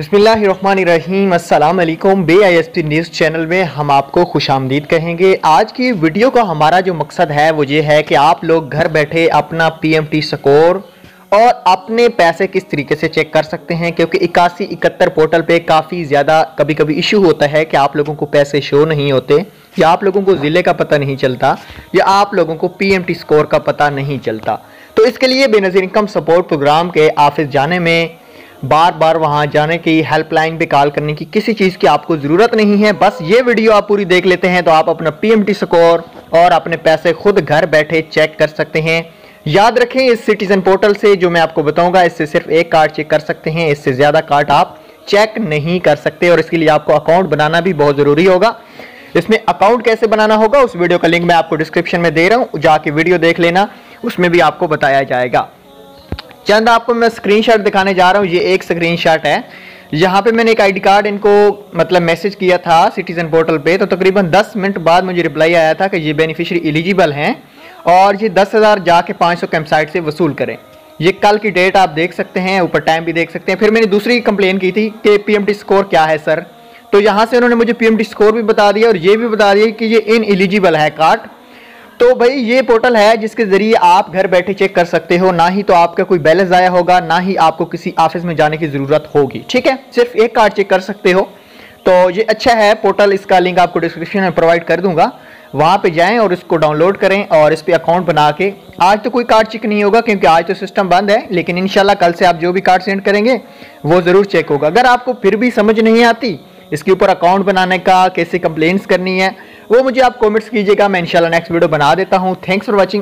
बिस्मिल्लाहिर्रहमानिर्रहीम अस्सलाम वालेकुम। BISP न्यूज़ चैनल में हम आपको खुशामदीद कहेंगे। आज की वीडियो का हमारा जो मकसद है वो ये है कि आप लोग घर बैठे अपना PMT स्कोर और अपने पैसे किस तरीके से चेक कर सकते हैं, क्योंकि 8171 पोर्टल पे काफ़ी ज़्यादा कभी कभी इशू होता है कि आप लोगों को पैसे शो नहीं होते, या आप लोगों को ज़िले का पता नहीं चलता, या आप लोगों को PMT स्कोर का पता नहीं चलता। तो इसके लिए बेनज़ीर इनकम सपोर्ट प्रोग्राम के ऑफिस जाने में, बार बार वहां जाने की, हेल्पलाइन पे कॉल करने की, किसी चीज़ की आपको ज़रूरत नहीं है। बस ये वीडियो आप पूरी देख लेते हैं तो आप अपना PMT स्कोर और अपने पैसे खुद घर बैठे चेक कर सकते हैं। याद रखें, इस सिटीजन पोर्टल से जो मैं आपको बताऊंगा, इससे सिर्फ एक कार्ड चेक कर सकते हैं, इससे ज़्यादा कार्ड आप चेक नहीं कर सकते, और इसके लिए आपको अकाउंट बनाना भी बहुत ज़रूरी होगा। इसमें अकाउंट कैसे बनाना होगा उस वीडियो का लिंक मैं आपको डिस्क्रिप्शन में दे रहा हूँ, जाके वीडियो देख लेना, उसमें भी आपको बताया जाएगा। चंद आपको मैं स्क्रीनशॉट दिखाने जा रहा हूँ। ये एक स्क्रीनशॉट है, यहाँ पे मैंने एक आईडी कार्ड इनको मैसेज किया था सिटीजन पोर्टल पे, तो तकरीबन 10 मिनट बाद मुझे रिप्लाई आया था कि ये बेनिफिशियरी एलिजिबल हैं और ये 10,000 जाके 500 कैंपसाइट से वसूल करें। ये कल की डेट आप देख सकते हैं, ऊपर टाइम भी देख सकते हैं। फिर मैंने दूसरी कंप्लेन की थी कि PMT स्कोर क्या है सर, तो यहाँ से उन्होंने मुझे PMT स्कोर भी बता दिया और ये भी बता दिया कि ये इन एलिजिबल है कार्ड। तो भाई ये पोर्टल है जिसके जरिए आप घर बैठे चेक कर सकते हो, ना ही तो आपका कोई बैलेंस ज़ाया होगा, ना ही आपको किसी ऑफिस में जाने की ज़रूरत होगी। ठीक है, सिर्फ एक कार्ड चेक कर सकते हो। तो ये अच्छा है पोर्टल, इसका लिंक आपको डिस्क्रिप्शन में प्रोवाइड कर दूंगा, वहाँ पे जाएं और इसको डाउनलोड करें और इस पर अकाउंट बना के। आज तो कोई कार्ड चेक नहीं होगा क्योंकि आज तो सिस्टम बंद है, लेकिन इंशाल्लाह कल से आप जो भी कार्ड सेंड करेंगे वो ज़रूर चेक होगा। अगर आपको फिर भी समझ नहीं आती इसके ऊपर अकाउंट बनाने का, कैसे कंप्लेंट्स करनी है, वो मुझे आप कमेंट्स कीजिएगा, मैं इंशाल्लाह नेक्स्ट वीडियो बना देता हूँ। Thanks for watching.